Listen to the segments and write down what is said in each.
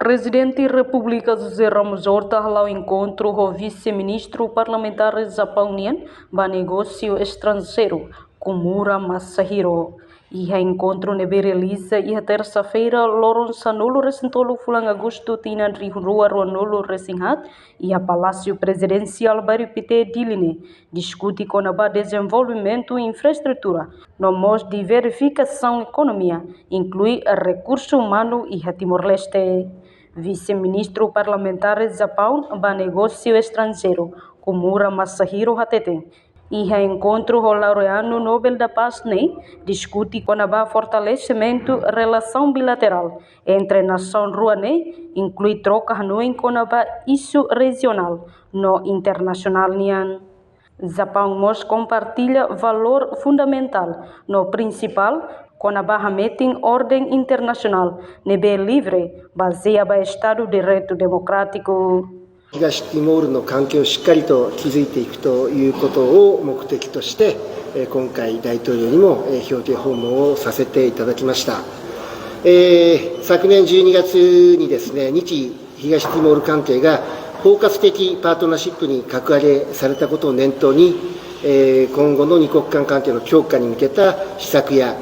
Presidente da República José Ramos Horta ao encontro com o vice-ministro parlamentar japoniano para negócio estrangeiro, Komura e a encontro nebe realiza e a terça-feira loron sanolo recentolo fulang agosto tinan rua ronolo resinhat e a Palácio Presidencial baripite diline discute com a desenvolvimento e infraestrutura no mos de verificação economia inclui a recurso humano e a Timor-Leste. Vice-ministro parlamentar do Japão para negócio estrangeiro, Komura hatete e a encontro com o laureano Nobel da Paz discute com o fortalecimento da relação bilateral entre nação ruane, inclui troca hanoi com o isso regional no internacional nian. Japão mos compartilha valor fundamental no principal com a barra meeting ordem internacional nebe livre baseada no Estado de Direito Democrático. 東ティモールの関係をしっかりと築いていくということを目的として今回大統領にも表敬訪問をさせていただきました。昨年12月にですね、日東ティモール関係が包括的パートナーシップに格上げされたことを念頭に今後の二国間関係の強化に向けた施策や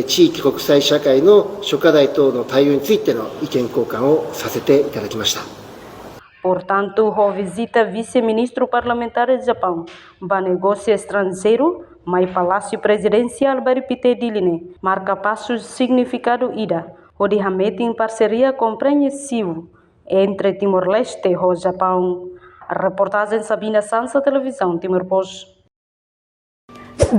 地域国際社会の諸課題等の対応についての意見交換をさせていただきました。Portanto, a visita vice-ministro parlamentar do Japão para negócio estrangeiro, mas Palácio Presidencial baripite diline, marca passos significado ida, onde a em parceria compreensivo entre Timor-Leste e o Japão. A reportagem Sabina Sansa, Televisão Timor Post.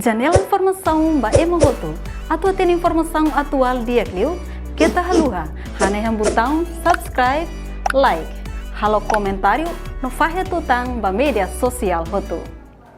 Janela informação ba emohoto. Atua tem informação atual dia kliu, kita haluha, hane botão subscribe, like. Halo comentário no Fahia Tutang ba media sosial hotu.